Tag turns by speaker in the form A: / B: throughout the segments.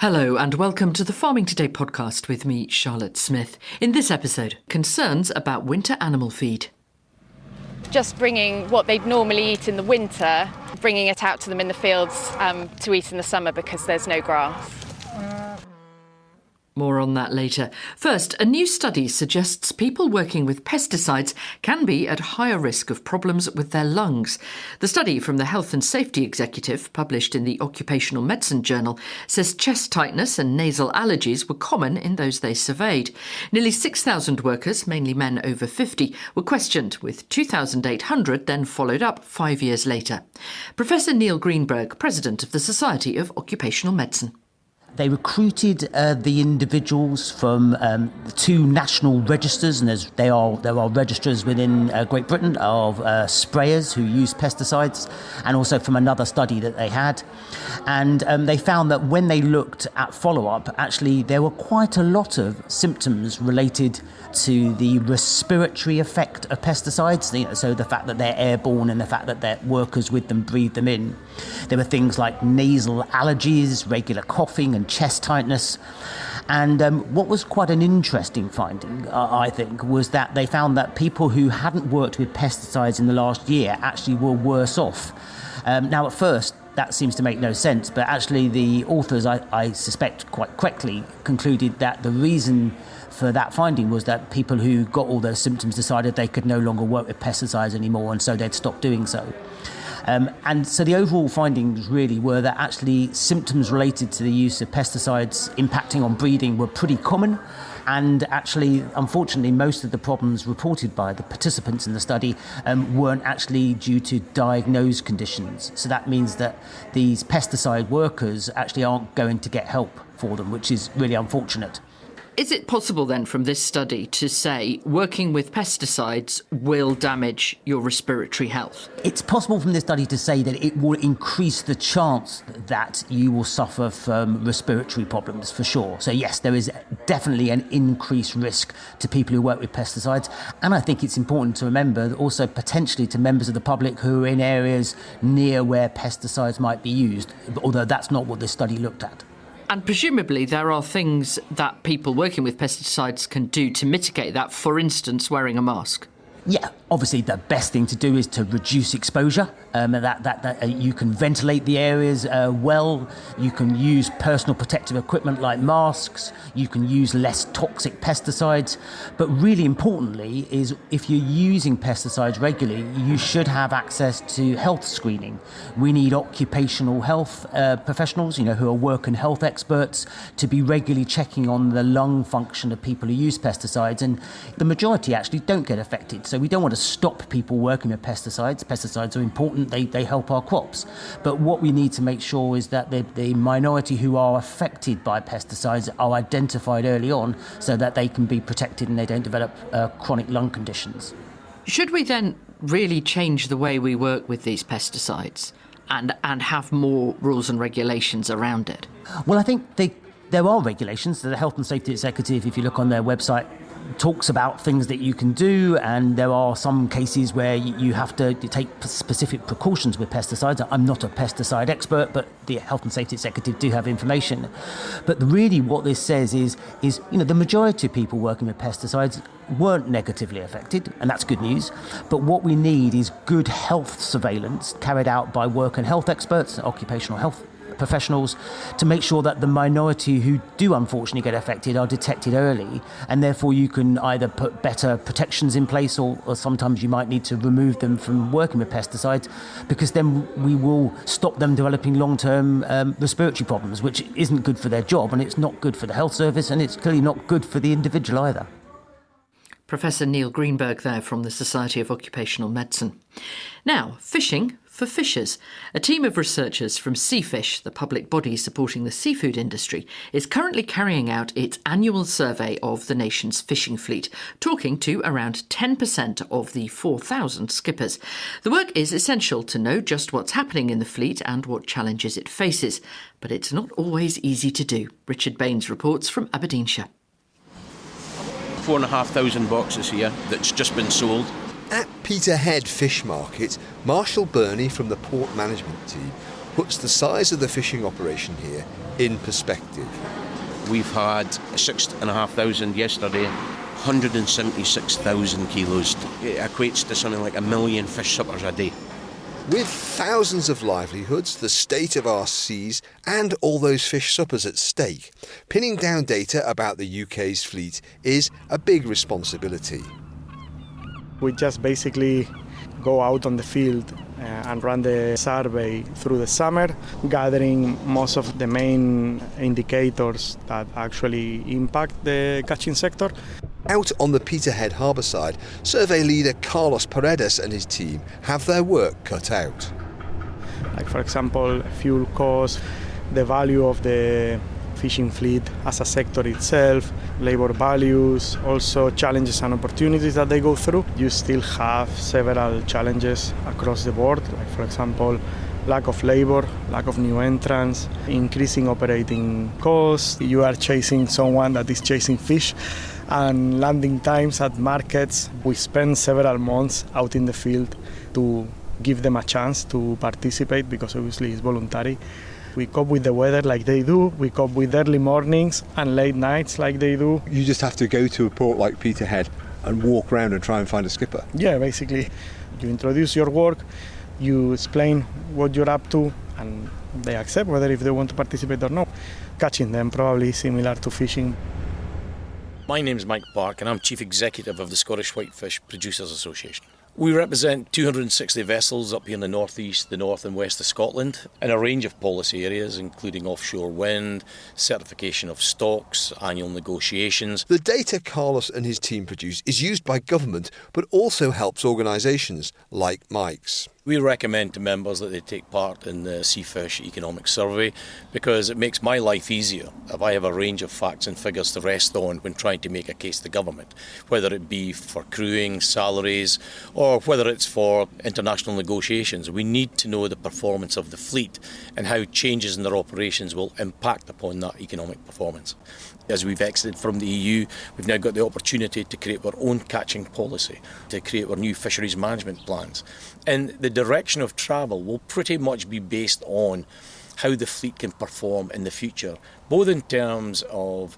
A: Hello and welcome to the Farming Today podcast with me, Charlotte Smith. In this episode, concerns about winter animal feed.
B: Just bringing what they'd normally eat in the winter, bringing it out to them in the fields to eat in the summer because there's no grass.
A: More on that later. First, a new study suggests people working with pesticides can be at higher risk of problems with their lungs. The study from the Health and Safety Executive, published in the Occupational Medicine Journal, says chest tightness and nasal allergies were common in those they surveyed. Nearly 6,000 workers, mainly men over 50, were questioned, with 2,800 then followed up 5 years later. Professor Neil Greenberg, president of the Society of Occupational Medicine.
C: They recruited the individuals from the two national registers, and there are registers within Great Britain of sprayers who use pesticides, and also from another study that they had. And they found that when they looked at follow-up, actually there were quite a lot of symptoms related to the respiratory effect of pesticides, so the fact that they're airborne and the fact that their workers with them breathe them in. There were things like nasal allergies, regular coughing and chest tightness. And what was quite an interesting finding, I think, was that they found that people who hadn't worked with pesticides in the last year actually were worse off. Now, at first, that seems to make no sense, but actually the authors, I suspect quite correctly, concluded that the reason for that finding was that people who got all those symptoms decided they could no longer work with pesticides anymore, and so they'd stop doing so. And so the overall findings really were that actually symptoms related to the use of pesticides impacting on breathing were pretty common. And actually, unfortunately, most of the problems reported by the participants in the study weren't actually due to diagnosed conditions. So that means that these pesticide workers actually aren't going to get help for them, which is really unfortunate.
A: Is it possible then from this study to say working with pesticides will damage your respiratory health?
C: It's possible from this study to say that it will increase the chance that you will suffer from respiratory problems, for sure. So yes, there is definitely an increased risk to people who work with pesticides. And I think it's important to remember that also potentially to members of the public who are in areas near where pesticides might be used, although that's not what this study looked at.
A: And presumably there are things that people working with pesticides can do to mitigate that, for instance, wearing a mask.
C: Yeah, obviously the best thing to do is to reduce exposure. You can ventilate the areas well. You can use personal protective equipment like masks. You can use less toxic pesticides. But really importantly is if you're using pesticides regularly, you should have access to health screening. We need occupational health professionals, who are work and health experts, to be regularly checking on the lung function of people who use pesticides. And the majority actually don't get affected. So we don't want to stop people working with pesticides. Pesticides are important. They help our crops. But what we need to make sure is that the minority who are affected by pesticides are identified early on so that they can be protected and they don't develop chronic lung conditions. Should
A: we then really change the way we work with these pesticides and have more rules and regulations around it?
C: Well, I think there are regulations. The Health and Safety Executive, if you look on their website, talks about things that you can do, and there are some cases where you have to take specific precautions with pesticides. I'm not a pesticide expert, but the Health and Safety Executive do have information. But really what this says is the majority of people working with pesticides weren't negatively affected, and that's good news. But what we need is good health surveillance carried out by work and health experts, occupational health professionals, to make sure that the minority who do unfortunately get affected are detected early, and therefore you can either put better protections in place or sometimes you might need to remove them from working with pesticides, because then we will stop them developing long-term respiratory problems, which isn't good for their job, and it's not good for the health service, and it's clearly not good for the individual either.
A: Professor Neil Greenberg there from the Society of Occupational Medicine. Now, fishing for fishers. A team of researchers from Seafish, the public body supporting the seafood industry, is currently carrying out its annual survey of the nation's fishing fleet, talking to around 10% of the 4,000 skippers. The work is essential to know just what's happening in the fleet and what challenges it faces, but it's not always easy to do. Richard Baines reports from Aberdeenshire.
D: 4,500 boxes here that's just been sold.
E: At Peterhead Fish Market, Marshall Burney from the port management team puts the size of the fishing operation here in perspective.
D: We've had 6,500 yesterday, 176,000 kilos. It equates to something like 1 million fish suppers a day.
E: With thousands of livelihoods, the state of our seas and all those fish suppers at stake, pinning down data about the UK's fleet is a big responsibility.
F: We just basically go out on the field and run the survey through the summer, gathering most of the main indicators that actually impact the catching sector.
E: Out on the Peterhead harbour side, survey leader Carlos Paredes and his team have their work cut out.
F: Like, for example, fuel costs, the value of the fishing fleet as a sector itself, labour values, also challenges and opportunities that they go through. You still have several challenges across the board, like, for example, lack of labour, lack of new entrants, increasing operating costs. You are chasing someone that is chasing fish, and landing times at markets. We spend several months out in the field to give them a chance to participate, because obviously it's voluntary. We cope with the weather like they do. We cope with early mornings and late nights like they do.
G: You just have to go to a port like Peterhead and walk around and try and find a skipper.
F: Yeah, basically. You introduce your work, you explain what you're up to, and they accept whether if they want to participate or not. Catching them probably similar to fishing.
H: My name's Mike Park and I'm Chief Executive of the Scottish Whitefish Producers Association. We represent 260 vessels up here in the northeast, the north and west of Scotland, in a range of policy areas including offshore wind, certification of stocks, annual negotiations.
E: The data Carlos and his team produce is used by government but also helps organisations like Mike's.
H: We recommend to members that they take part in the Seafish Economic Survey because it makes my life easier if I have a range of facts and figures to rest on when trying to make a case to government, whether it be for crewing, salaries, or whether it's for international negotiations. We need to know the performance of the fleet and how changes in their operations will impact upon that economic performance. As we've exited from the EU, we've now got the opportunity to create our own catching policy, to create our new fisheries management plans. And the direction of travel will pretty much be based on how the fleet can perform in the future, both in terms of,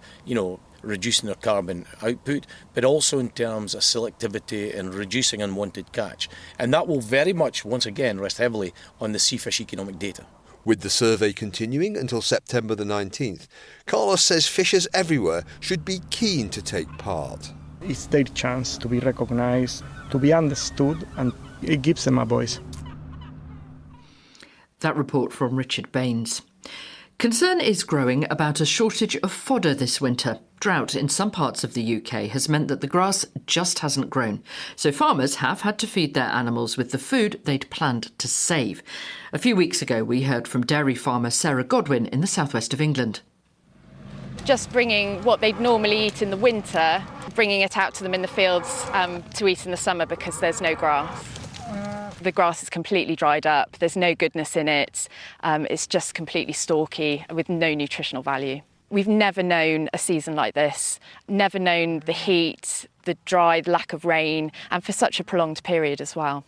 H: reducing their carbon output, but also in terms of selectivity and reducing unwanted catch. And that will very much, once again, rest heavily on the Seafish economic data.
E: With the survey continuing until September the 19th, Carlos says fishers everywhere should be keen to take part.
F: It's their chance to be recognised, to be understood, and it gives them a voice.
A: That report from Richard Baines. Concern is growing about a shortage of fodder this winter. Drought in some parts of the UK has meant that the grass just hasn't grown, so farmers have had to feed their animals with the food they'd planned to save. A few weeks ago, we heard from dairy farmer Sarah Godwin in the southwest of England.
B: Just bringing what they'd normally eat in the winter, bringing it out to them in the fields to eat in the summer because there's no grass. The grass is completely dried up, there's no goodness in it, it's just completely stalky with no nutritional value. We've never known a season like this, never known the heat, the dry, lack of rain, and for such a prolonged period as well.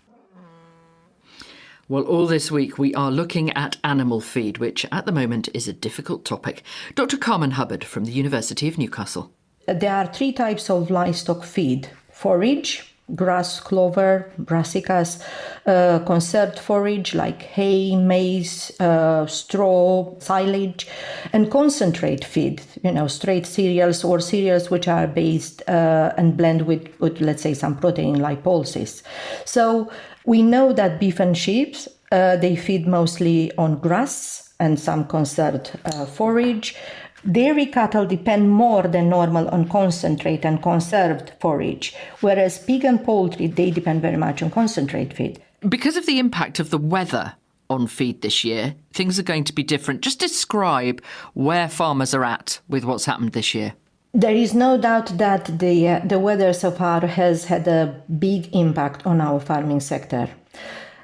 A: Well, all this week we are looking at animal feed, which at the moment is a difficult topic. Dr. Carmen Hubbard from the University of Newcastle.
I: There are three types of livestock feed: forage, grass, clover, brassicas, conserved forage like hay, maize, straw, silage, and concentrate feed, straight cereals or cereals which are based and blend with, let's say, some protein lipolysis. So we know that beef and sheep, they feed mostly on grass and some conserved forage. Dairy cattle depend more than normal on concentrate and conserved forage, whereas pig and poultry, they depend very much on concentrate feed.
A: Because of the impact of the weather on feed this year, things are going to be different. Just describe where farmers are at with what's happened this year.
I: There is no doubt that the weather so far has had a big impact on our farming sector.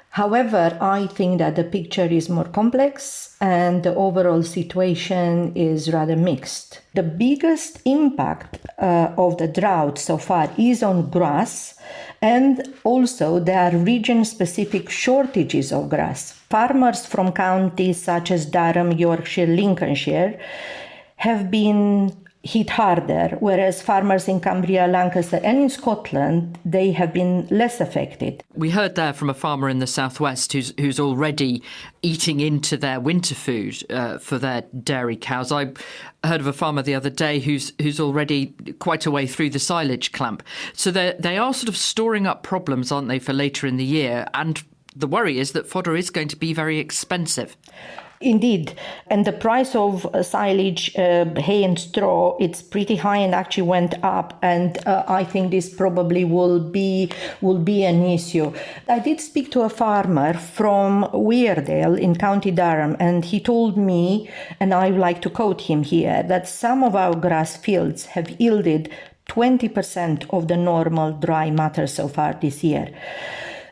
I: However, I think that the picture is more complex and the overall situation is rather mixed. The biggest impact of the drought so far is on grass, and also there are region-specific shortages of grass. Farmers from counties such as Durham, Yorkshire, Lincolnshire have been hit harder, whereas farmers in Cumbria, Lancaster and in Scotland, they have been less affected.
A: We heard there from a farmer in the southwest who's already eating into their winter food for their dairy cows. I heard of a farmer the other day who's already quite a way through the silage clamp. So they are sort of storing up problems, aren't they, for later in the year? And the worry is that fodder is going to be very expensive.
I: Indeed, and the price of silage, hay and straw, it's pretty high and actually went up, and I think this probably will be an issue. I did speak to a farmer from Weardale in County Durham, and he told me, and I would like to quote him here, that some of our grass fields have yielded 20% of the normal dry matter so far this year.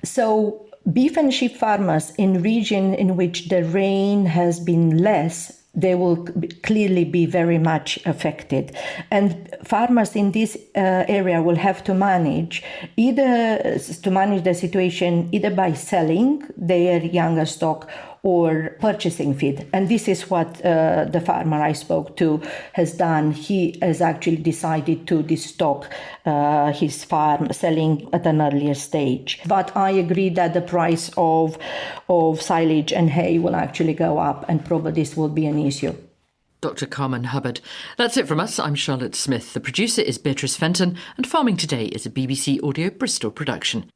I: So beef and sheep farmers in region in which the rain has been less, they will clearly be very much affected. And farmers in this area will have to manage the situation either by selling their younger stock or purchasing feed. And this is what the farmer I spoke to has done. He has actually decided to destock his farm, selling at an earlier stage. But I agree that the price of silage and hay will actually go up, and probably this will be an issue.
A: Dr. Carmen Hubbard. That's it from us. I'm Charlotte Smith. The producer is Beatrice Fenton, and Farming Today is a BBC Audio Bristol production.